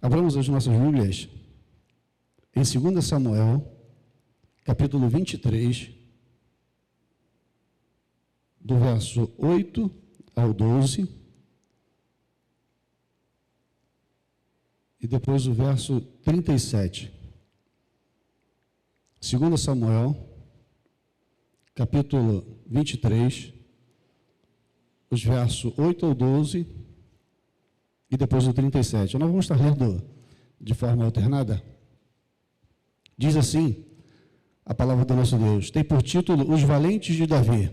Abramos as nossas Bíblias em 2 Samuel, capítulo 23, do verso 8 ao 12, e depois o verso 37. 2 Samuel, capítulo 23, os versos 8 ao 12, e depois o 37. Nós vamos estar lendo de forma alternada. Diz assim a palavra do nosso Deus: tem por título Os Valentes de Davi.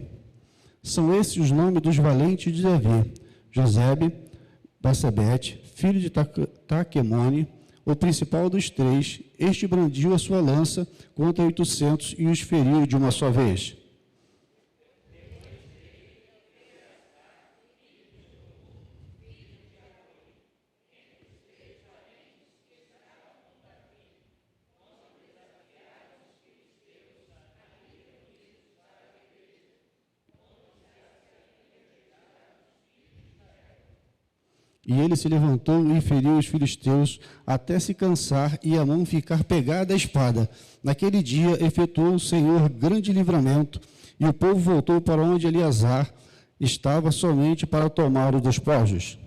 São esses os nomes dos valentes de Davi: Josebe, Bassebete, filho de Taquemone, o principal dos três. Este brandiu a sua lança contra 800 e os feriu de uma só vez. E ele se levantou e feriu os filisteus até se cansar e a mão ficar pegada à espada. Naquele dia efetuou o Senhor grande livramento, e o povo voltou para onde Eleazar estava somente para tomar o despojos.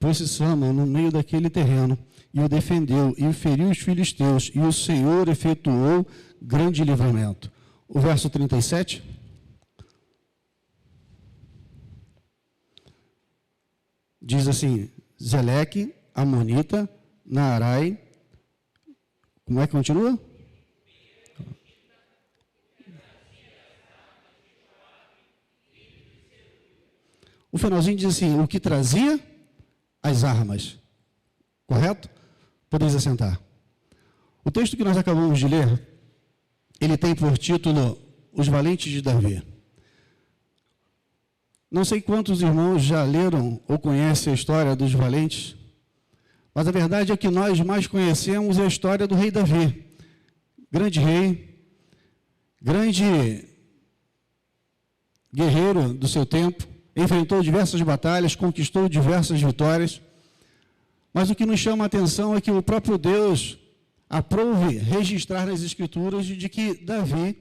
Pôs-se Sama no meio daquele terreno, e o defendeu, e feriu os filisteus, e o Senhor efetuou grande livramento. O verso 37. Diz assim: Zeleque, Amonita, Naarai. Como é que continua? O finalzinho diz assim: o que trazia as armas. Correto? Podeis assentar. O texto que nós acabamos de ler, ele tem por título Os Valentes de Davi. Não sei quantos irmãos já leram ou conhecem a história dos valentes, mas a verdade é que nós mais conhecemos a história do rei Davi. Grande rei, grande guerreiro do seu tempo, enfrentou diversas batalhas, conquistou diversas vitórias, mas o que nos chama a atenção é que o próprio Deus aprove registrar nas Escrituras de que Davi,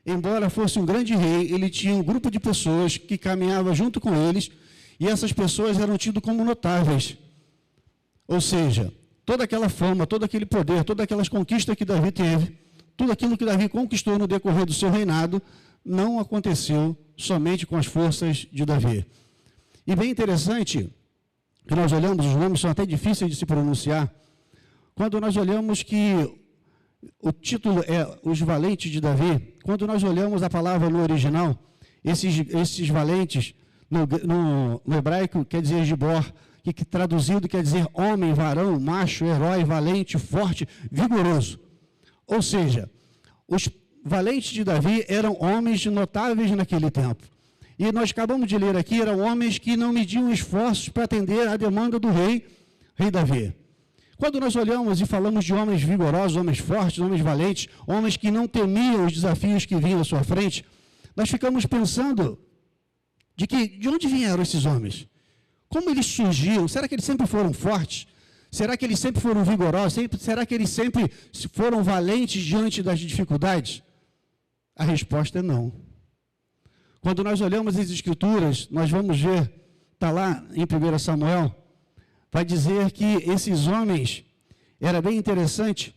embora fosse um grande rei, ele tinha um grupo de pessoas que caminhava junto com eles, e essas pessoas eram tidas como notáveis. Ou seja, toda aquela fama, todo aquele poder, todas aquelas conquistas que Davi teve, tudo aquilo que Davi conquistou no decorrer do seu reinado, não aconteceu somente com as forças de Davi. E bem interessante que nós olhamos, os nomes são até difíceis de se pronunciar, quando nós olhamos que o título é Os Valentes de Davi, quando nós olhamos a palavra no original, esses valentes, no hebraico quer dizer gibor, que traduzido quer dizer homem, varão, macho, herói, valente, forte, vigoroso. Ou seja, os valentes de Davi eram homens notáveis naquele tempo. E nós acabamos de ler aqui, eram homens que não mediam esforços para atender à demanda do rei Davi. Quando nós olhamos e falamos de homens vigorosos, homens fortes, homens valentes, homens que não temiam os desafios que vinham à sua frente, nós ficamos pensando de onde vieram esses homens? Como eles surgiram? Será que eles sempre foram fortes? Será que eles sempre foram vigorosos? Será que eles sempre foram valentes diante das dificuldades? A resposta é não. Quando nós olhamos as Escrituras, nós vamos ver, está lá em 1 Samuel, vai dizer que esses homens, era bem interessante.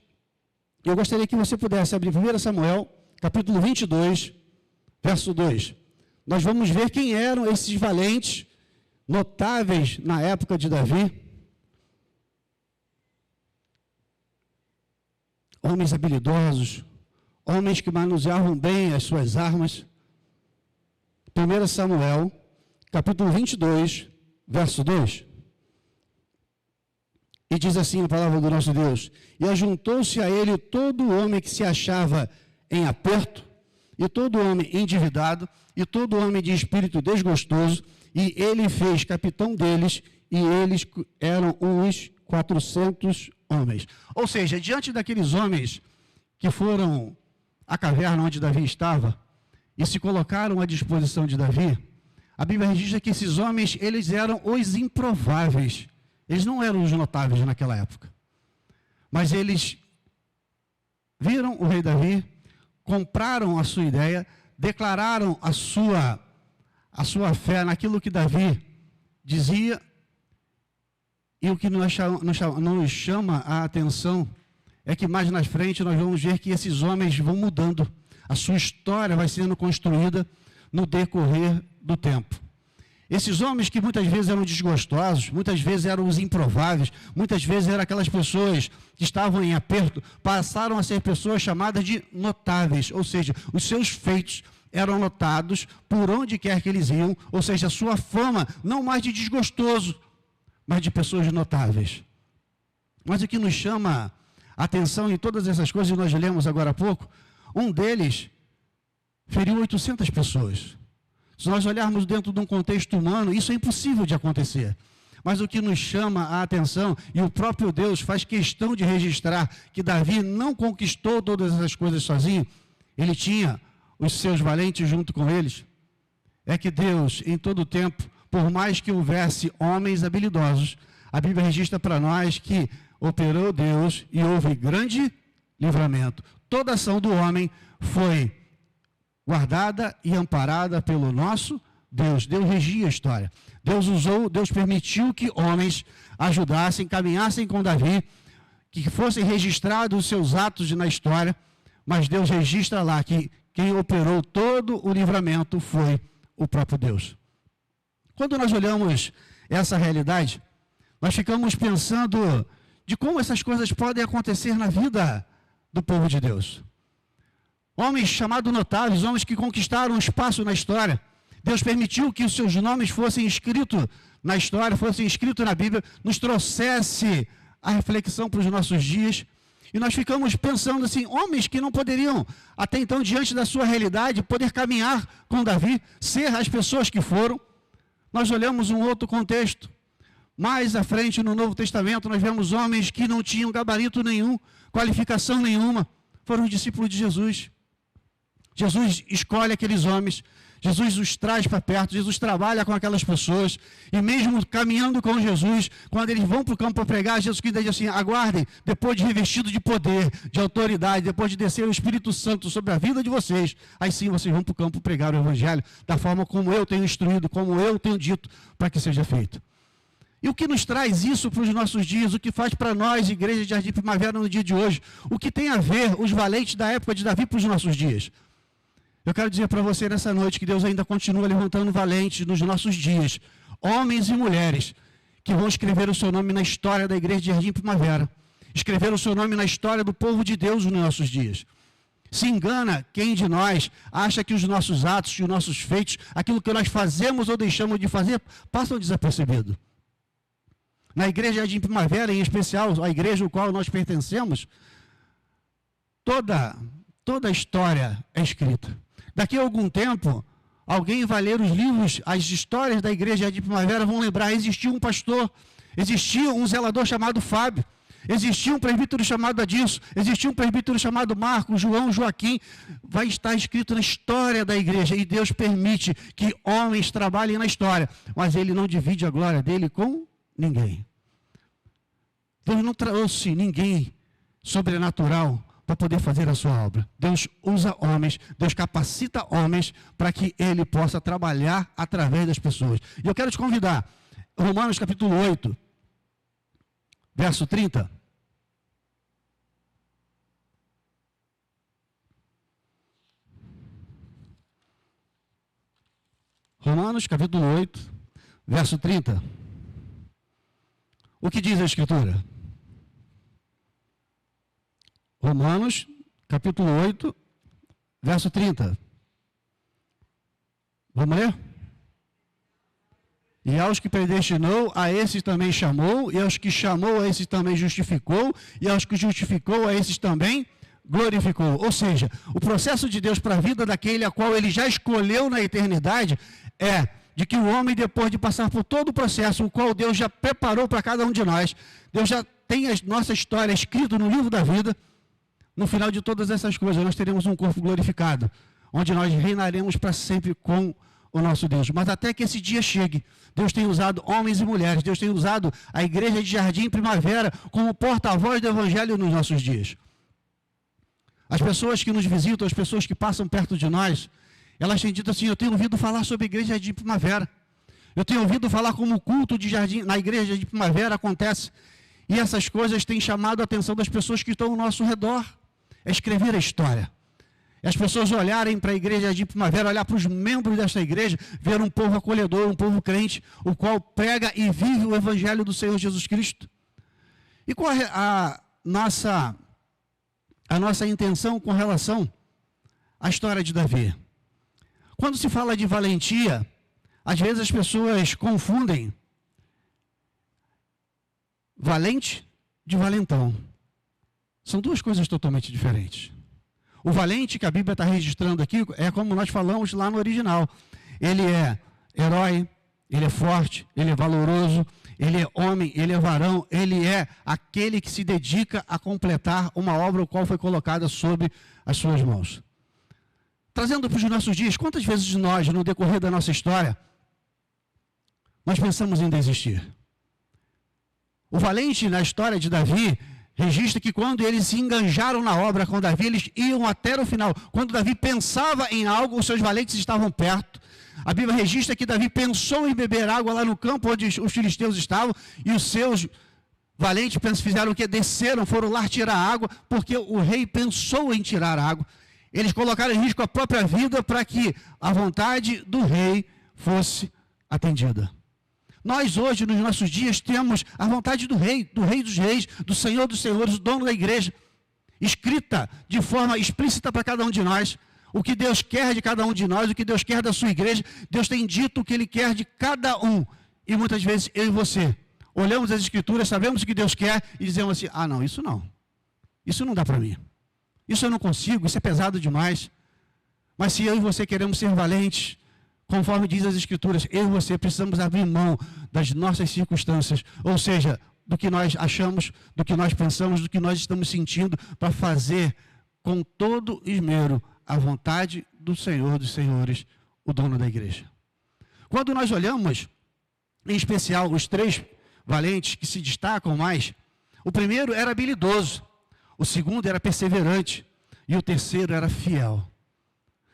Eu gostaria que você pudesse abrir 1 Samuel, capítulo 22, verso 2. Nós vamos ver quem eram esses valentes, notáveis na época de Davi. Homens habilidosos, homens que manuseavam bem as suas armas. 1 Samuel, capítulo 22, verso 2. E diz assim a palavra do nosso Deus: e ajuntou-se a ele todo homem que se achava em aperto, e todo homem endividado, e todo homem de espírito desgostoso, e ele fez capitão deles, e eles eram uns 400 homens. Ou seja, diante daqueles homens que foram à caverna onde Davi estava e se colocaram à disposição de Davi, a Bíblia registra que esses homens, eles eram os improváveis. Eles não eram os notáveis naquela época. Mas eles viram o rei Davi, compraram a sua ideia, declararam a sua fé naquilo que Davi dizia. E o que nos chama a atenção é que mais na frente nós vamos ver que esses homens vão mudando. A sua história vai sendo construída no decorrer do tempo. Esses homens que muitas vezes eram desgostosos, muitas vezes eram os improváveis, muitas vezes eram aquelas pessoas que estavam em aperto, passaram a ser pessoas chamadas de notáveis, ou seja, os seus feitos eram notados por onde quer que eles iam, ou seja, a sua fama não mais de desgostoso, mas de pessoas notáveis. Mas o que nos chama a atenção em todas essas coisas, nós lemos agora há pouco, um deles feriu 800 pessoas. Se nós olharmos dentro de um contexto humano, isso é impossível de acontecer. Mas o que nos chama a atenção, e o próprio Deus faz questão de registrar que Davi não conquistou todas essas coisas sozinho, ele tinha os seus valentes junto com eles, é que Deus, em todo o tempo, por mais que houvesse homens habilidosos, a Bíblia registra para nós que operou Deus e houve grande livramento. Toda ação do homem foi guardada e amparada pelo nosso Deus. Deus regia a história. Deus permitiu que homens ajudassem, caminhassem com Davi, que fossem registrados os seus atos na história, mas Deus registra lá que quem operou todo o livramento foi o próprio Deus. Quando nós olhamos essa realidade, nós ficamos pensando de como essas coisas podem acontecer na vida do povo de Deus. Homens chamados notáveis, homens que conquistaram um espaço na história. Deus permitiu que os seus nomes fossem escritos na história, fossem escritos na Bíblia, nos trouxesse a reflexão para os nossos dias. E nós ficamos pensando assim, homens que não poderiam, até então, diante da sua realidade, poder caminhar com Davi, ser as pessoas que foram. Nós olhamos um outro contexto. Mais à frente, no Novo Testamento, nós vemos homens que não tinham gabarito nenhum, qualificação nenhuma. Foram os discípulos de Jesus. Jesus escolhe aqueles homens, Jesus os traz para perto, Jesus trabalha com aquelas pessoas, e mesmo caminhando com Jesus, quando eles vão para o campo para pregar, Jesus que diz assim, aguardem, depois de revestido de poder, de autoridade, depois de descer o Espírito Santo sobre a vida de vocês, aí sim vocês vão para o campo pregar o Evangelho, da forma como eu tenho instruído, como eu tenho dito, para que seja feito. E o que nos traz isso para os nossos dias, o que faz para nós, Igreja de Jardim Primavera, no dia de hoje, o que tem a ver os valentes da época de Davi para os nossos dias? Eu quero dizer para você nessa noite que Deus ainda continua levantando valentes nos nossos dias, homens e mulheres, que vão escrever o seu nome na história da Igreja de Jardim Primavera, escrever o seu nome na história do povo de Deus nos nossos dias. Se engana quem de nós acha que os nossos atos e os nossos feitos, aquilo que nós fazemos ou deixamos de fazer, passam desapercebido. Na Igreja de Jardim Primavera, em especial, a igreja ao qual nós pertencemos, toda a história é escrita. Daqui a algum tempo, alguém vai ler os livros, as histórias da Igreja de Jardim Primavera, vão lembrar, existia um pastor, existia um zelador chamado Fábio, existia um presbítero chamado Adilson, existia um presbítero chamado Marcos, João, Joaquim, vai estar escrito na história da igreja, e Deus permite que homens trabalhem na história, mas Ele não divide a glória dele com ninguém. Deus não trouxe ninguém sobrenatural para poder fazer a sua obra. Deus usa homens, Deus capacita homens para que Ele possa trabalhar através das pessoas. E eu quero te convidar, Romanos capítulo 8, verso 30. Romanos capítulo 8, verso 30. O que diz a Escritura? Romanos, capítulo 8, verso 30. Vamos ler? E aos que predestinou, a esses também chamou, e aos que chamou, a esses também justificou, e aos que justificou, a esses também glorificou. Ou seja, o processo de Deus para a vida daquele a qual Ele já escolheu na eternidade é de que o homem, depois de passar por todo o processo, o qual Deus já preparou para cada um de nós, Deus já tem a nossa história escrita no livro da vida, no final de todas essas coisas, nós teremos um corpo glorificado, onde nós reinaremos para sempre com o nosso Deus. Mas até que esse dia chegue, Deus tem usado homens e mulheres, Deus tem usado a igreja de Jardim Primavera como porta-voz do Evangelho nos nossos dias. As pessoas que nos visitam, as pessoas que passam perto de nós, elas têm dito assim: eu tenho ouvido falar sobre a igreja de Jardim Primavera, eu tenho ouvido falar como o culto de jardim, na igreja de Primavera acontece, e essas coisas têm chamado a atenção das pessoas que estão ao nosso redor. É escrever a história. As pessoas olharem para a igreja de Primavera, olhar para os membros desta igreja, ver um povo acolhedor, um povo crente, o qual prega e vive o Evangelho do Senhor Jesus Cristo. E qual é a nossa intenção com relação à história de Davi? Quando se fala de valentia, às vezes as pessoas confundem valente de valentão. São duas coisas totalmente diferentes. O valente que a Bíblia está registrando aqui é como nós falamos lá no original. Ele é herói, ele é forte, ele é valoroso, ele é homem, ele é varão, ele é aquele que se dedica a completar uma obra o qual foi colocada sob as suas mãos. Trazendo para os nossos dias, quantas vezes nós, no decorrer da nossa história, nós pensamos em desistir? O valente na história de Davi registra que quando eles se enganjaram na obra com Davi, eles iam até o final. Quando Davi pensava em algo, os seus valentes estavam perto. A Bíblia registra que Davi pensou em beber água lá no campo onde os filisteus estavam, e os seus valentes fizeram o que? Desceram, foram lá tirar água, porque o rei pensou em tirar água. Eles colocaram em risco a própria vida para que a vontade do rei fosse atendida. Nós hoje, nos nossos dias, temos a vontade do rei dos reis, do Senhor dos senhores, o dono da igreja, escrita de forma explícita para cada um de nós. O que Deus quer de cada um de nós, o que Deus quer da sua igreja, Deus tem dito o que Ele quer de cada um. E muitas vezes eu e você olhamos as escrituras, sabemos o que Deus quer e dizemos assim: ah não, isso não dá para mim, isso eu não consigo, isso é pesado demais. Mas se eu e você queremos ser valentes, conforme diz as Escrituras, eu e você precisamos abrir mão das nossas circunstâncias, ou seja, do que nós achamos, do que nós pensamos, do que nós estamos sentindo, para fazer com todo esmero a vontade do Senhor dos senhores, o dono da igreja. Quando nós olhamos, em especial, os três valentes que se destacam mais, o primeiro era habilidoso, o segundo era perseverante e o terceiro era fiel.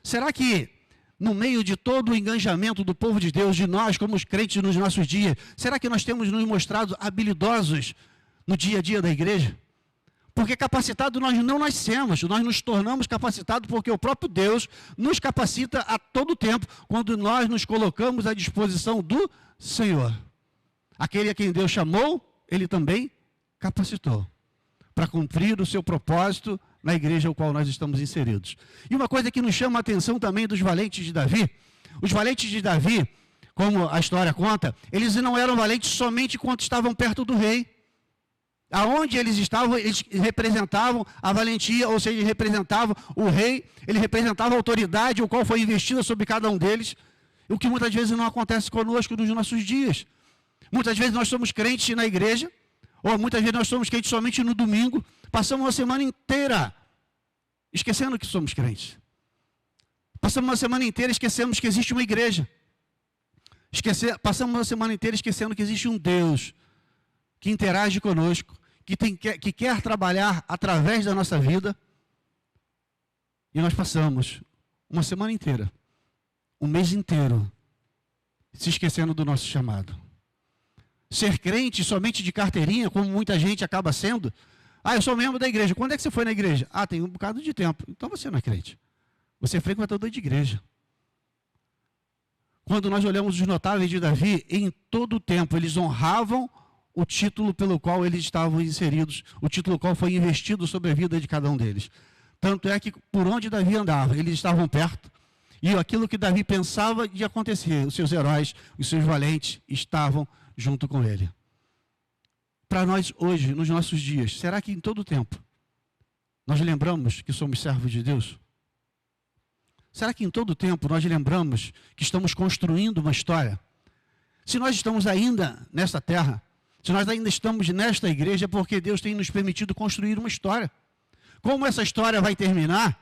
Será que no meio de todo o engajamento do povo de Deus, de nós como os crentes nos nossos dias, será que nós temos nos mostrado habilidosos no dia a dia da igreja? Porque capacitados nós não nascemos, nós nos tornamos capacitados porque o próprio Deus nos capacita a todo tempo, quando nós nos colocamos à disposição do Senhor. Aquele a quem Deus chamou, Ele também capacitou para cumprir o seu propósito na igreja ao qual nós estamos inseridos. E uma coisa que nos chama a atenção também dos valentes de Davi, os valentes de Davi, como a história conta, eles não eram valentes somente quando estavam perto do rei. Aonde eles estavam, eles representavam a valentia, ou seja, eles representavam o rei, ele representava a autoridade, o qual foi investida sobre cada um deles, o que muitas vezes não acontece conosco nos nossos dias. Muitas vezes nós somos crentes na igreja, ou muitas vezes nós somos crentes somente no domingo, passamos uma semana inteira esquecendo que somos crentes. Passamos uma semana inteira esquecemos que existe uma igreja. Passamos uma semana inteira esquecendo que existe um Deus que interage conosco, que quer trabalhar através da nossa vida. E nós passamos uma semana inteira, um mês inteiro, se esquecendo do nosso chamado. Ser crente somente de carteirinha, como muita gente acaba sendo. Ah, eu sou membro da igreja. Quando é que você foi na igreja? Ah, tem um bocado de tempo. Então você não é crente. Você é frequentador de igreja. Quando nós olhamos os notáveis de Davi, em todo o tempo eles honravam o título pelo qual eles estavam inseridos, o título qual foi investido sobre a vida de cada um deles. Tanto é que por onde Davi andava, eles estavam perto, e aquilo que Davi pensava de acontecer, os seus heróis, os seus valentes, estavam junto com ele. Para nós hoje, nos nossos dias, será que em todo o tempo nós lembramos que somos servos de Deus? Será que em todo tempo nós lembramos que estamos construindo uma história? Se nós estamos ainda nesta terra, se nós ainda estamos nesta igreja, é porque Deus tem nos permitido construir uma história. Como essa história vai terminar?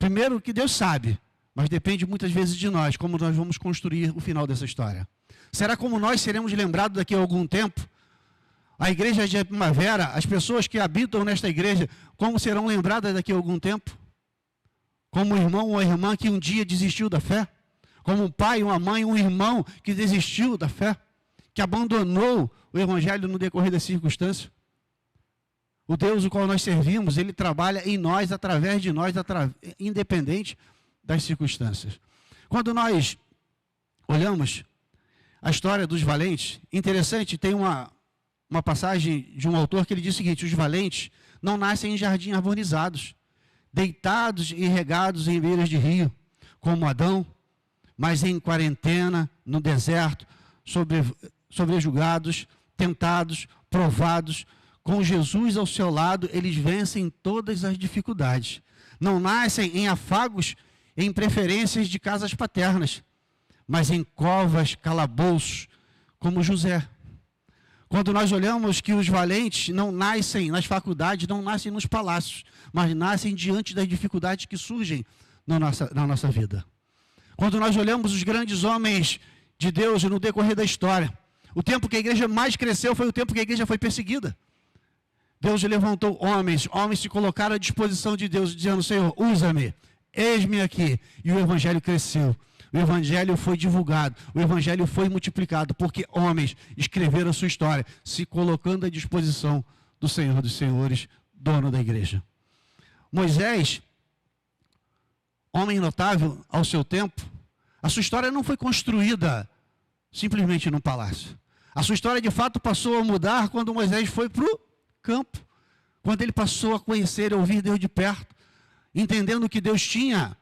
Primeiro que Deus sabe, mas depende muitas vezes de nós, como nós vamos construir o final dessa história. Será como nós seremos lembrados daqui a algum tempo? A igreja de Primavera, as pessoas que habitam nesta igreja, como serão lembradas daqui a algum tempo? Como um irmão ou irmã que um dia desistiu da fé? Como um pai, uma mãe, um irmão que desistiu da fé? Que abandonou o evangelho no decorrer das circunstâncias? O Deus o qual nós servimos, ele trabalha em nós, através de nós, independente das circunstâncias. Quando nós olhamos a história dos valentes, interessante, tem uma passagem de um autor que ele diz o seguinte: os valentes não nascem em jardins arborizados, deitados e regados em beiras de rio, como Adão, mas em quarentena, no deserto, sobrejugados, tentados, provados, com Jesus ao seu lado, eles vencem todas as dificuldades. Não nascem em afagos, em preferências de casas paternas, mas em covas, calabouços, como José. Quando nós olhamos que os valentes não nascem nas faculdades, não nascem nos palácios, mas nascem diante das dificuldades que surgem na nossa vida. Quando nós olhamos os grandes homens de Deus no decorrer da história, o tempo que a igreja mais cresceu foi o tempo que a igreja foi perseguida. Deus levantou homens se colocaram à disposição de Deus, dizendo: Senhor, usa-me, eis-me aqui. E o evangelho cresceu, o evangelho foi divulgado, o evangelho foi multiplicado, porque homens escreveram a sua história, se colocando à disposição do Senhor dos Senhores, dono da igreja. Moisés, homem notável ao seu tempo, a sua história não foi construída simplesmente num palácio. A sua história de fato passou a mudar quando Moisés foi para o campo, quando ele passou a conhecer e ouvir Deus de perto, entendendo que Deus tinha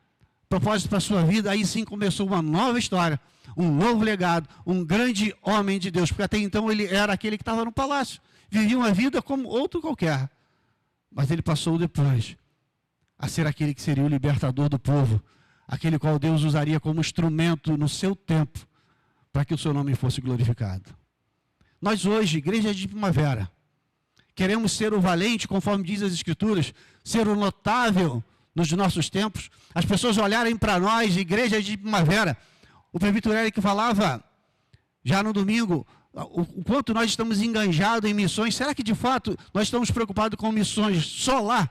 propósito para a sua vida. Aí sim começou uma nova história, um novo legado, um grande homem de Deus, porque até então ele era aquele que estava no palácio, vivia uma vida como outro qualquer, mas ele passou depois a ser aquele que seria o libertador do povo, aquele qual Deus usaria como instrumento no seu tempo, para que o seu nome fosse glorificado. Nós hoje, igreja de Primavera, queremos ser o valente, conforme diz as Escrituras, ser o notável nos nossos tempos. As pessoas olharem para nós, igreja de Primavera. O presbítero Eric falava, já no domingo, o quanto nós estamos enganjados em missões. Será que de fato nós estamos preocupados com missões só lá?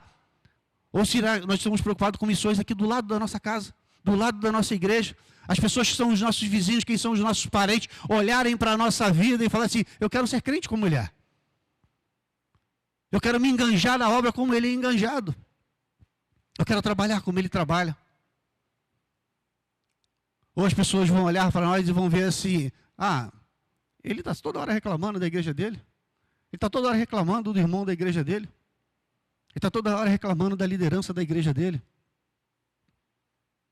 Ou será que nós estamos preocupados com missões aqui do lado da nossa casa, do lado da nossa igreja? As pessoas que são os nossos vizinhos, quem são os nossos parentes, olharem para a nossa vida e falar assim: eu quero ser crente como ele é. Eu quero me enganjar na obra como ele é enganjado. Eu quero trabalhar como ele trabalha. Ou as pessoas vão olhar para nós e vão ver assim: ah, ele está toda hora reclamando da igreja dele. Ele está toda hora reclamando do irmão da igreja dele. Ele está toda hora reclamando da liderança da igreja dele.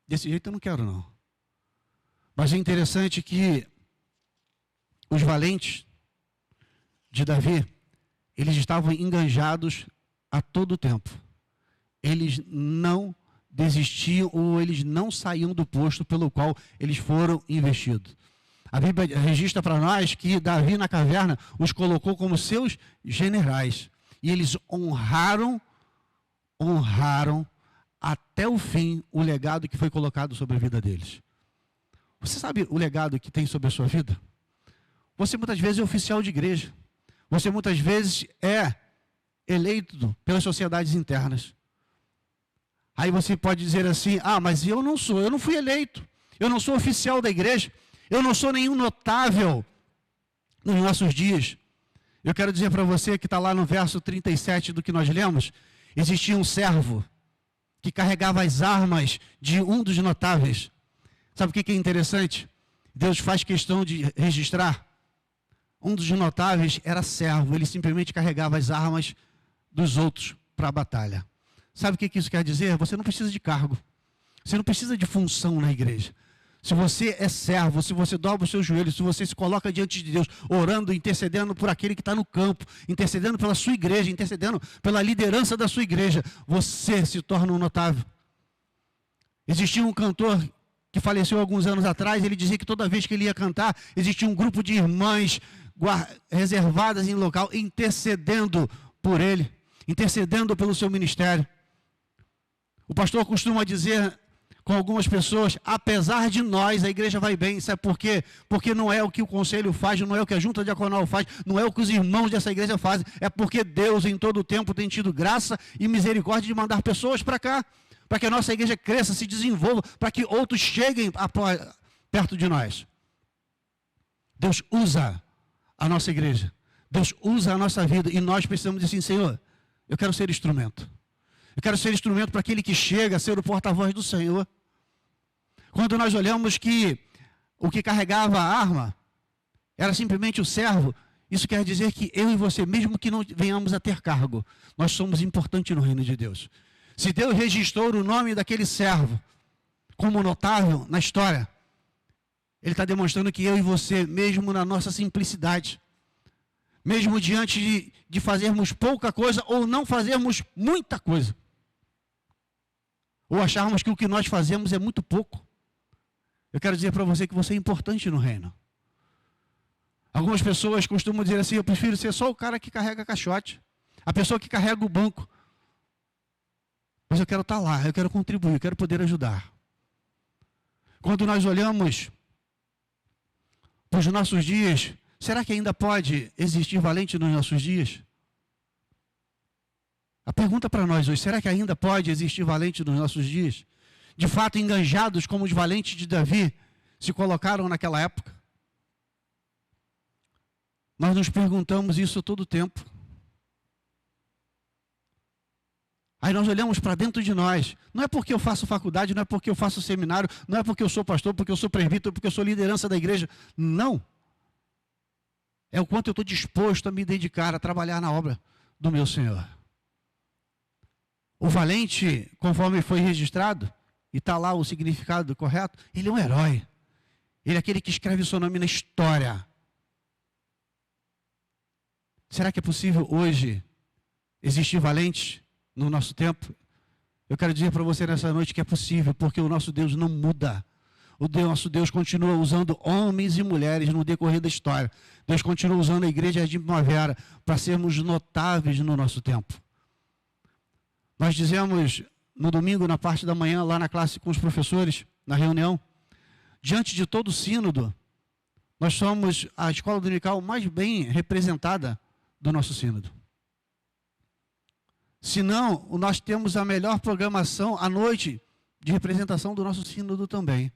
Desse jeito eu não quero, não. Mas é interessante que os valentes de Davi, eles estavam enganjados a todo tempo. Eles não desistiam ou eles não saíam do posto pelo qual eles foram investidos. A Bíblia registra para nós que Davi na caverna os colocou como seus generais. E eles honraram até o fim o legado que foi colocado sobre a vida deles. Você sabe o legado que tem sobre a sua vida? Você muitas vezes é oficial de igreja. Você muitas vezes é eleito pelas sociedades internas. Aí você pode dizer assim: ah, mas eu não fui eleito. Eu não sou oficial da igreja. Eu não sou nenhum notável nos nossos dias. Eu quero dizer para você que está lá no verso 37 do que nós lemos, existia um servo que carregava as armas de um dos notáveis. Sabe o que é interessante? Deus faz questão de registrar. Um dos notáveis era servo, ele simplesmente carregava as armas dos outros para a batalha. Sabe o que isso quer dizer? Você não precisa de cargo, você não precisa de função na igreja. Se você é servo, se você dobra os seus joelhos, se você se coloca diante de Deus, orando, intercedendo por aquele que está no campo, intercedendo pela sua igreja, intercedendo pela liderança da sua igreja, você se torna um notável. Existia um cantor que faleceu alguns anos atrás, ele dizia que toda vez que ele ia cantar, existia um grupo de irmãs reservadas em local, intercedendo por ele, intercedendo pelo seu ministério. O pastor costuma dizer com algumas pessoas, apesar de nós, a igreja vai bem. Sabe por quê? Porque não é o que o conselho faz, não é o que a junta diaconal faz, não é o que os irmãos dessa igreja fazem, é porque Deus em todo o tempo tem tido graça e misericórdia de mandar pessoas para cá, para que a nossa igreja cresça, se desenvolva, para que outros cheguem perto de nós. Deus usa a nossa igreja, Deus usa a nossa vida, e nós precisamos dizer assim, Senhor, eu quero ser instrumento. Eu quero ser instrumento para aquele que chega a ser o porta-voz do Senhor. Quando nós olhamos que o que carregava a arma era simplesmente o servo, isso quer dizer que eu e você, mesmo que não venhamos a ter cargo, nós somos importantes no reino de Deus. Se Deus registrou o nome daquele servo como notável na história, Ele está demonstrando que eu e você, mesmo na nossa simplicidade, mesmo diante de fazermos pouca coisa ou não fazermos muita coisa, ou acharmos que o que nós fazemos é muito pouco, eu quero dizer para você que você é importante no reino. Algumas pessoas costumam dizer assim, eu prefiro ser só o cara que carrega caixote, a pessoa que carrega o banco. Mas eu quero estar lá, eu quero contribuir, eu quero poder ajudar. Quando nós olhamos para os nossos dias, será que ainda pode existir valente nos nossos dias? A pergunta para nós hoje, será que ainda pode existir valente nos nossos dias? De fato, enganjados como os valentes de Davi se colocaram naquela época? Nós nos perguntamos isso todo o tempo. Aí nós olhamos para dentro de nós. Não é porque eu faço faculdade, não é porque eu faço seminário, não é porque eu sou pastor, porque eu sou presbítero, porque eu sou liderança da igreja. Não. É o quanto eu estou disposto a me dedicar a trabalhar na obra do meu Senhor. O valente, conforme foi registrado, e está lá o significado correto, ele é um herói. Ele é aquele que escreve o seu nome na história. Será que é possível hoje existir valentes no nosso tempo? Eu quero dizer para você nessa noite que é possível, porque o nosso Deus não muda. Nosso Deus continua usando homens e mulheres no decorrer da história. Deus continua usando a igreja de primavera para sermos notáveis no nosso tempo. Nós dizemos no domingo, na parte da manhã, lá na classe com os professores, na reunião, diante de todo o sínodo, nós somos a escola dominical mais bem representada do nosso sínodo. Se não, nós temos a melhor programação à noite de representação do nosso sínodo também.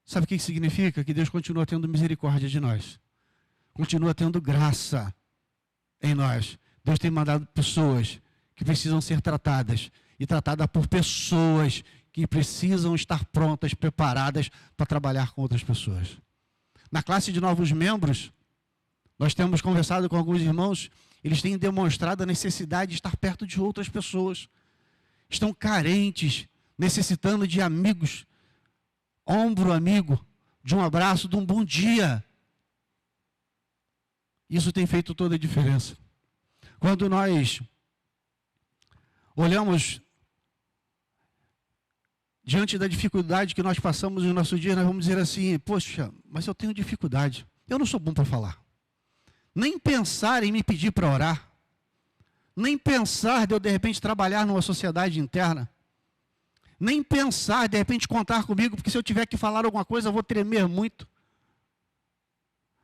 Sabe o que significa? Que Deus continua tendo misericórdia de nós. Continua tendo graça em nós. Deus tem mandado pessoas que precisam ser tratadas. E tratadas por pessoas que precisam estar prontas, preparadas para trabalhar com outras pessoas. Na classe de novos membros, nós temos conversado com alguns irmãos. Eles têm demonstrado a necessidade de estar perto de outras pessoas. Estão carentes, necessitando de amigos, ombro amigo, de um abraço, de um bom dia. Isso tem feito toda a diferença. Quando nós olhamos diante da dificuldade que nós passamos no nosso dia, nós vamos dizer assim, poxa, mas eu tenho dificuldade. Eu não sou bom para falar. Nem pensar em me pedir para orar. Nem pensar de eu, de repente, trabalhar numa sociedade interna. Nem pensar, de repente, contar comigo, porque se eu tiver que falar alguma coisa, eu vou tremer muito.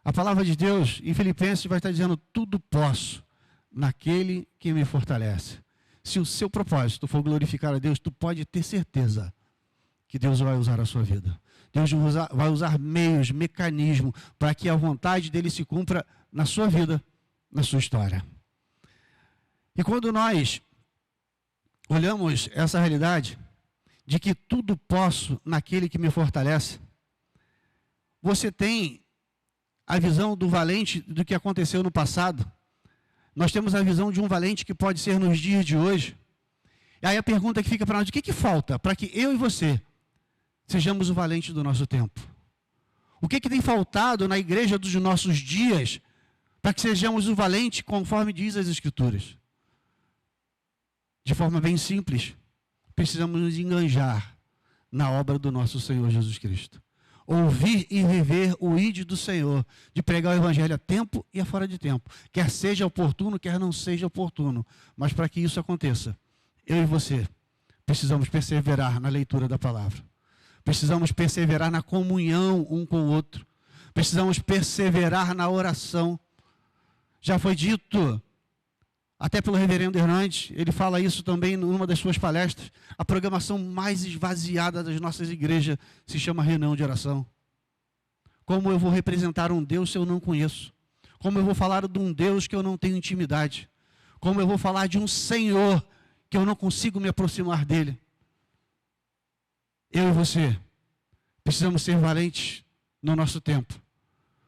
A palavra de Deus, em Filipenses, vai estar dizendo, tudo posso naquele que me fortalece. Se o seu propósito for glorificar a Deus, tu pode ter certeza que Deus vai usar a sua vida. Deus vai usar meios, mecanismos, para que a vontade dele se cumpra na sua vida, na sua história. E quando nós olhamos essa realidade, de que tudo posso naquele que me fortalece, você tem a visão do valente do que aconteceu no passado. Nós temos a visão de um valente que pode ser nos dias de hoje. E aí a pergunta que fica para nós, o que falta para que eu e você sejamos o valente do nosso tempo? O que tem faltado na igreja dos nossos dias para que sejamos o valente conforme diz as Escrituras? De forma bem simples, precisamos nos enganjar na obra do nosso Senhor Jesus Cristo. Ouvir e viver o ide do Senhor, de pregar o Evangelho a tempo e a fora de tempo, quer seja oportuno, quer não seja oportuno. Mas para que isso aconteça, eu e você precisamos perseverar na leitura da palavra. Precisamos perseverar na comunhão um com o outro. Precisamos perseverar na oração. Já foi dito, até pelo reverendo Hernandes, ele fala isso também numa das suas palestras, a programação mais esvaziada das nossas igrejas se chama reunião de oração. Como eu vou representar um Deus se eu não conheço? Como eu vou falar de um Deus que eu não tenho intimidade? Como eu vou falar de um Senhor que eu não consigo me aproximar dele? Eu e você precisamos ser valentes no nosso tempo.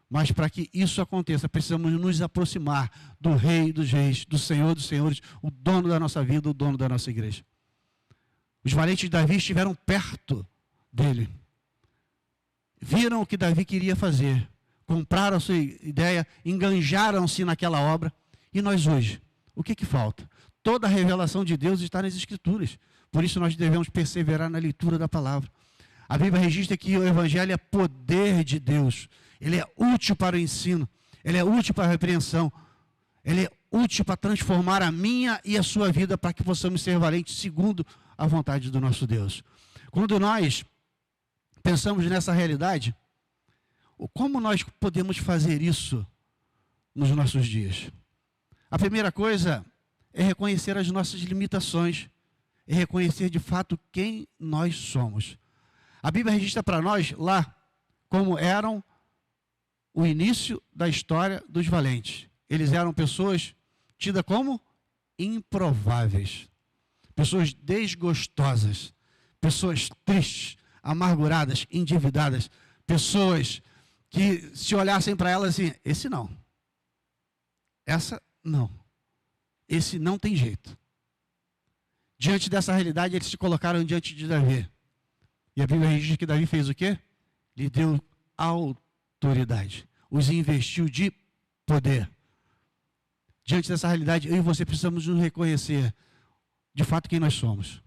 Mas para que isso aconteça, precisamos nos aproximar do Rei dos Reis, do Senhor dos Senhores, o dono da nossa vida, o dono da nossa igreja. Os valentes de Davi estiveram perto dele. Viram o que Davi queria fazer. Compraram a sua ideia, enganjaram-se naquela obra. E nós hoje, o que falta? Toda a revelação de Deus está nas Escrituras. Por isso nós devemos perseverar na leitura da palavra. A Bíblia registra que o Evangelho é poder de Deus. Ele é útil para o ensino, ele é útil para a repreensão, ele é útil para transformar a minha e a sua vida para que possamos ser valentes segundo a vontade do nosso Deus. Quando nós pensamos nessa realidade, como nós podemos fazer isso nos nossos dias? A primeira coisa é reconhecer as nossas limitações, é reconhecer de fato quem nós somos. A Bíblia registra para nós lá como eram o início da história dos valentes. Eles eram pessoas tidas como improváveis, pessoas desgostosas, pessoas tristes, amarguradas, endividadas, pessoas que se olhassem para elas assim, esse não, essa não, esse não tem jeito. Diante dessa realidade, eles se colocaram diante de Davi. E a Bíblia diz que Davi fez o quê? Lhe deu autoridade, os investiu de poder. Diante dessa realidade, eu e você precisamos nos reconhecer de fato quem nós somos.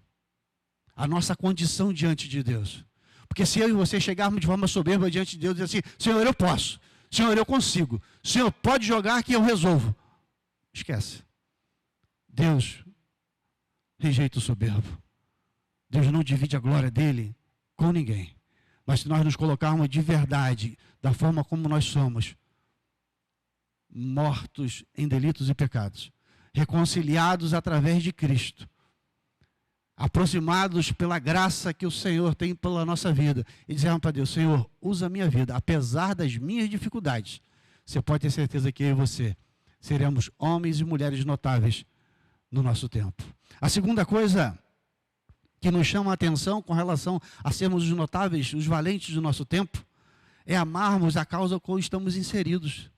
A nossa condição diante de Deus. Porque se eu e você chegarmos de forma soberba diante de Deus e dizer assim, Senhor, eu posso, Senhor, eu consigo, Senhor, pode jogar que eu resolvo. Esquece. Deus rejeita o soberbo. Deus não divide a glória dele com ninguém. Mas se nós nos colocarmos de verdade, da forma como nós somos, mortos em delitos e pecados, reconciliados através de Cristo, aproximados pela graça que o Senhor tem pela nossa vida, e dizermos para Deus, Senhor, usa a minha vida, apesar das minhas dificuldades, você pode ter certeza que eu e você seremos homens e mulheres notáveis no nosso tempo. A segunda coisa que nos chama a atenção com relação a sermos os notáveis, os valentes do nosso tempo, é amarmos a causa com que estamos inseridos.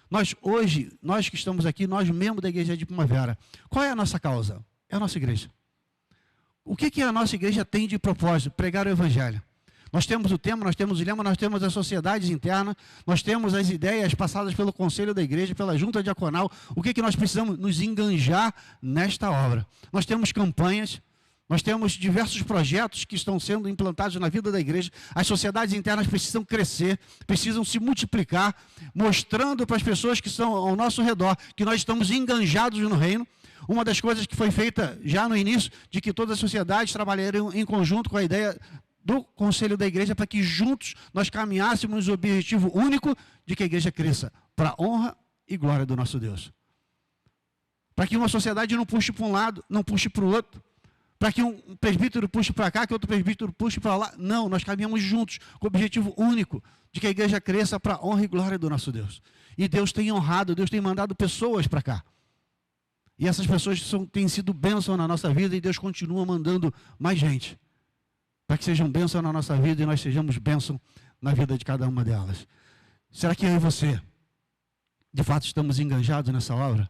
Nós hoje, nós que estamos aqui, nós membros da Igreja de Primavera, qual é a nossa causa? É a nossa igreja. O que a nossa igreja tem de propósito? Pregar o Evangelho. Nós temos o tema, nós temos o lema, nós temos as sociedades internas, nós temos as ideias passadas pelo conselho da igreja, pela junta diaconal. O que nós precisamos? Nos enganjar nesta obra. Nós temos campanhas, nós temos diversos projetos que estão sendo implantados na vida da igreja. As sociedades internas precisam crescer, precisam se multiplicar, mostrando para as pessoas que estão ao nosso redor que nós estamos enganjados no reino. Uma das coisas que foi feita já no início, de que todas as sociedades trabalhariam em conjunto com a ideia do conselho da igreja, para que juntos nós caminhássemos o objetivo único de que a igreja cresça, para a honra e glória do nosso Deus. Para que uma sociedade não puxe para um lado, não puxe para o outro, para que um presbítero puxe para cá, que outro presbítero puxe para lá. Não, nós caminhamos juntos, com o objetivo único de que a igreja cresça para a honra e glória do nosso Deus. E Deus tem honrado, Deus tem mandado pessoas para cá. E essas pessoas têm sido bênção na nossa vida e Deus continua mandando mais gente, para que sejam bênção na nossa vida e nós sejamos bênção na vida de cada uma delas. Será que eu e você, de fato, estamos enganjados nessa obra?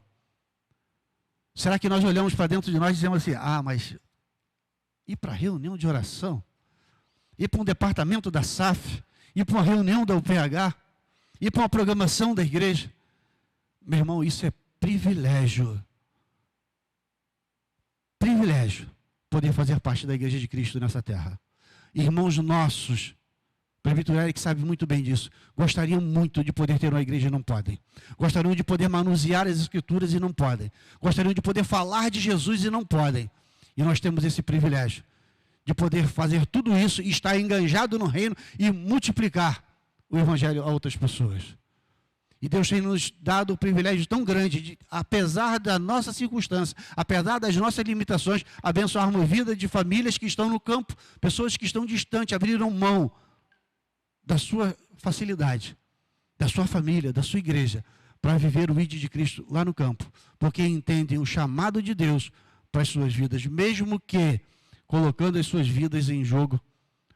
Será que nós olhamos para dentro de nós e dizemos assim, mas ir para a reunião de oração, ir para um departamento da SAF, ir para uma reunião da UPH, ir para uma programação da igreja? Meu irmão, isso é privilégio. Privilégio. poder fazer parte da igreja de Cristo nessa terra. Irmãos nossos, presbiteriano Eric sabe muito bem disso, gostariam muito de poder ter uma igreja e não podem. Gostariam de poder manusear as escrituras e não podem. Gostariam de poder falar de Jesus e não podem. E nós temos esse privilégio de poder fazer tudo isso e estar enganjado no reino e multiplicar o evangelho a outras pessoas. E Deus tem nos dado o privilégio tão grande de, apesar da nossa circunstância, apesar das nossas limitações, abençoarmos a vida de famílias que estão no campo, pessoas que estão distantes, abriram mão da sua facilidade, da sua família, da sua igreja, para viver o ID de Cristo lá no campo, porque entendem o chamado de Deus para as suas vidas, mesmo que colocando as suas vidas em jogo,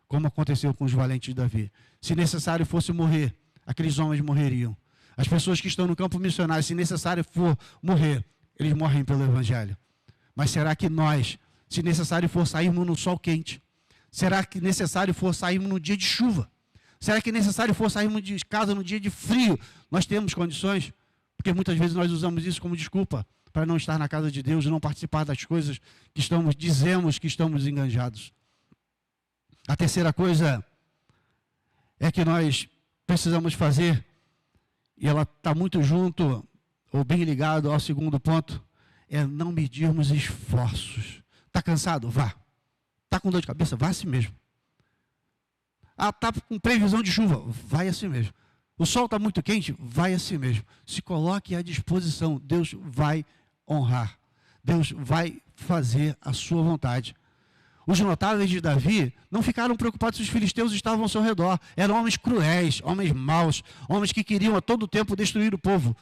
como aconteceu com os valentes de Davi. Se necessário fosse morrer, aqueles homens morreriam. As pessoas que estão no campo missionário, se necessário for morrer, eles morrem pelo Evangelho. Mas será que nós, se necessário for sairmos no sol quente, será que necessário for sairmos no dia de chuva, será que necessário for sairmos de casa no dia de frio, nós temos condições? Porque muitas vezes nós usamos isso como desculpa para não estar na casa de Deus e não participar das coisas que dizemos que estamos enganjados. A terceira coisa é que nós precisamos fazer, e ela está muito junto, ou bem ligado ao segundo ponto, é não medirmos esforços. Está cansado? Vá. Está com dor de cabeça? Vá assim mesmo. Está com previsão de chuva? Vai assim mesmo. O sol está muito quente? Vai assim mesmo. Se coloque à disposição. Deus vai honrar. Deus vai fazer a sua vontade. Os notáveis de Davi não ficaram preocupados se os filisteus estavam ao seu redor. Eram homens cruéis, homens maus, homens que queriam a todo tempo destruir o povo.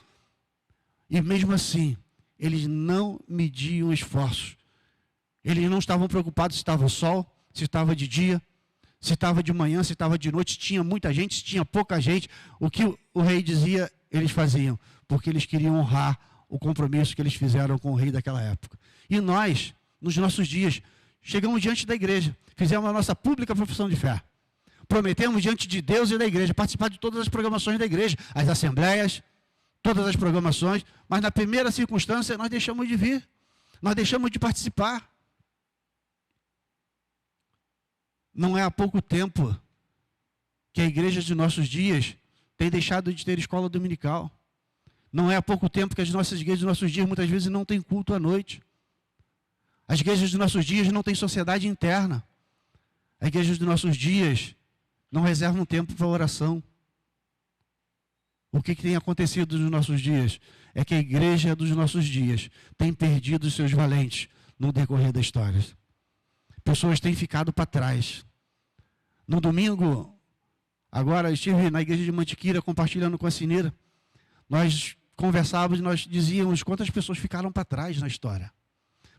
E mesmo assim, eles não mediam esforços. Eles não estavam preocupados se estava o sol, se estava de dia, se estava de manhã, se estava de noite, se tinha muita gente, se tinha pouca gente. O que o rei dizia, eles faziam, porque eles queriam honrar o compromisso que eles fizeram com o rei daquela época. E nós, nos nossos dias, chegamos diante da igreja, fizemos a nossa pública profissão de fé. Prometemos diante de Deus e da igreja participar de todas as programações da igreja, as assembleias, todas as programações, mas na primeira circunstância nós deixamos de vir, nós deixamos de participar. Não é há pouco tempo que a igreja de nossos dias tem deixado de ter escola dominical. Não é há pouco tempo que as nossas igrejas de nossos dias muitas vezes não têm culto à noite. As igrejas de nossos dias não têm sociedade interna. As igrejas de nossos dias não reservam tempo para oração. O que tem acontecido nos nossos dias é que a igreja dos nossos dias tem perdido os seus valentes no decorrer da história. Pessoas têm ficado para trás. No domingo, agora eu estive na igreja de Mantiqueira compartilhando com a Cineira. Nós conversávamos e nós dizíamos quantas pessoas ficaram para trás na história.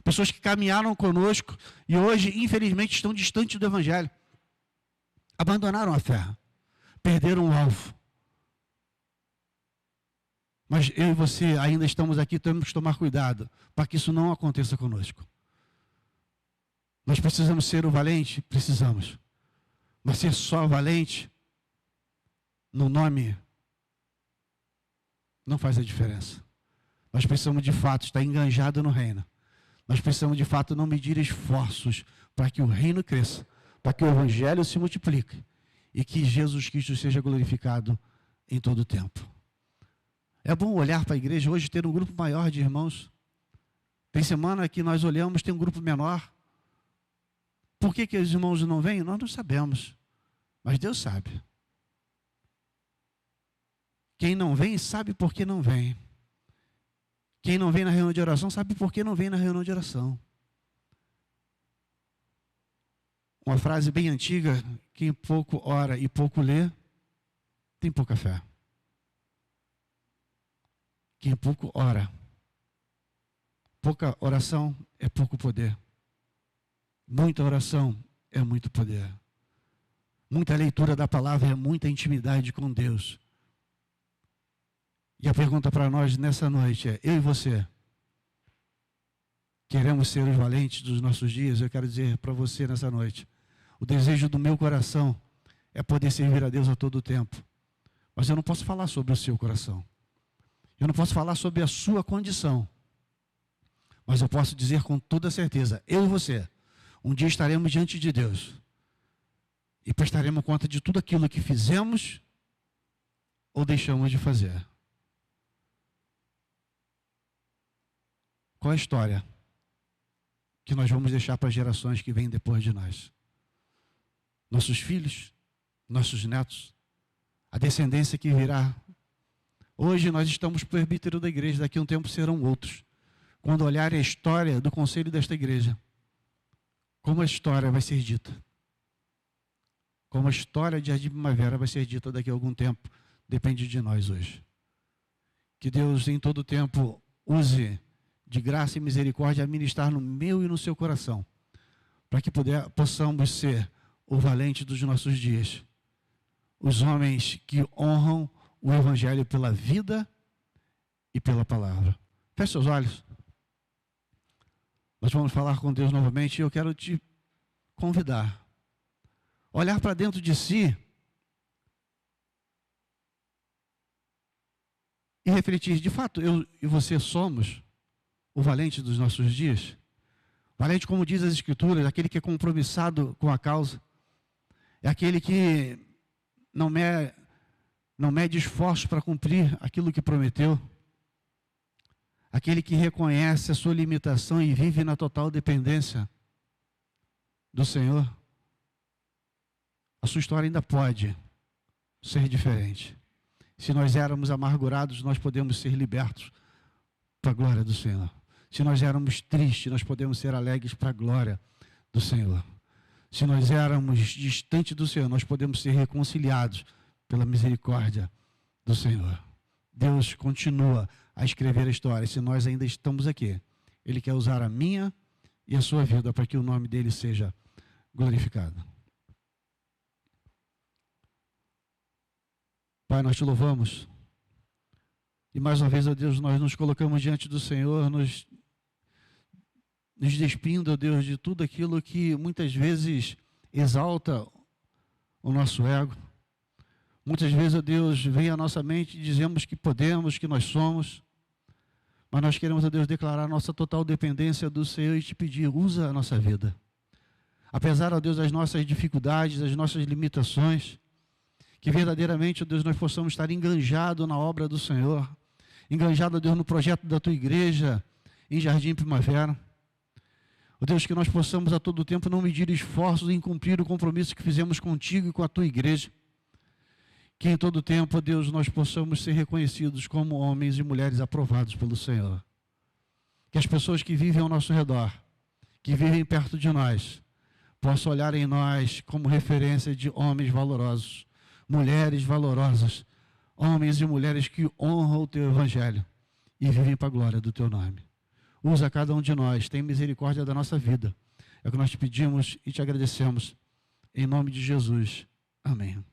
Pessoas que caminharam conosco e hoje, infelizmente, estão distantes do Evangelho. Abandonaram a fé. Perderam o alvo. Mas eu e você ainda estamos aqui, temos que tomar cuidado para que isso não aconteça conosco. Nós precisamos ser o valente? Precisamos. Mas ser só valente, no nome, não faz a diferença. Nós precisamos de fato estar enganjado no reino. Nós precisamos de fato não medir esforços para que o reino cresça, para que o evangelho se multiplique e que Jesus Cristo seja glorificado em todo o tempo. É bom olhar para a igreja hoje, ter um grupo maior de irmãos. Tem semana que nós olhamos, tem um grupo menor. Por que os irmãos não vêm? Nós não sabemos, mas Deus sabe. Quem não vem, sabe por que não vem. Quem não vem na reunião de oração, sabe por que não vem na reunião de oração. Uma frase bem antiga, quem pouco ora e pouco lê, tem pouca fé. Quem pouco ora, pouca oração é pouco poder. Muita oração é muito poder. Muita leitura da palavra é muita intimidade com Deus. E a pergunta para nós nessa noite é, eu e você, queremos ser os valentes dos nossos dias? Eu quero dizer para você nessa noite, o desejo do meu coração é poder servir a Deus a todo tempo. Mas eu não posso falar sobre o seu coração. Eu não posso falar sobre a sua condição. Mas eu posso dizer com toda certeza, eu e você, Um dia estaremos diante de Deus e prestaremos conta de tudo aquilo que fizemos ou deixamos de fazer. Qual a história que nós vamos deixar para as gerações que vêm depois de nós? Nossos filhos, nossos netos, a descendência que virá. Hoje nós estamos presbítero da igreja, daqui a um tempo serão outros. Quando olharem a história do conselho desta igreja, como a história vai ser dita? Como a história de Jardim Primavera vai ser dita daqui a algum tempo, depende de nós hoje. Que Deus em todo tempo use de graça e misericórdia a ministrar no meu e no seu coração, para que possamos ser o valente dos nossos dias, os homens que honram o Evangelho pela vida e pela palavra. Feche seus olhos. Nós vamos falar com Deus novamente e eu quero te convidar a olhar para dentro de si e refletir, de fato, eu e você somos o valente dos nossos dias? Valente, como diz as Escrituras, aquele que é compromissado com a causa, é aquele que não mede esforço para cumprir aquilo que prometeu, aquele que reconhece a sua limitação e vive na total dependência do Senhor. A sua história ainda pode ser diferente. Se nós éramos amargurados, nós podemos ser libertos para a glória do Senhor. Se nós éramos tristes, nós podemos ser alegres para a glória do Senhor. Se nós éramos distantes do Senhor, nós podemos ser reconciliados pela misericórdia do Senhor. Deus continua a escrever a história. Se nós ainda estamos aqui, Ele quer usar a minha e a sua vida para que o nome dEle seja glorificado. Pai, nós te louvamos. E mais uma vez, ó Deus, nós nos colocamos diante do Senhor, nos despindo, ó Deus, de tudo aquilo que muitas vezes exalta o nosso ego. Muitas vezes, ó Deus, vem à nossa mente e dizemos que podemos, que nós somos. Mas nós queremos, ó Deus, declarar nossa total dependência do Senhor e te pedir, usa a nossa vida. Apesar, ó Deus, das nossas dificuldades, das nossas limitações, que verdadeiramente, ó Deus, nós possamos estar enganjados na obra do Senhor, enganjados, ó Deus, no projeto da Tua igreja, em Jardim Primavera. Ó Deus, que nós possamos a todo tempo não medir esforços em cumprir o compromisso que fizemos contigo e com a Tua igreja. Que em todo tempo, ó Deus, nós possamos ser reconhecidos como homens e mulheres aprovados pelo Senhor. Que as pessoas que vivem ao nosso redor, que vivem perto de nós, possam olhar em nós como referência de homens valorosos, mulheres valorosas, homens e mulheres que honram o Teu Evangelho e vivem para a glória do Teu nome. Usa cada um de nós, tem misericórdia da nossa vida. É o que nós te pedimos e te agradecemos. Em nome de Jesus. Amém.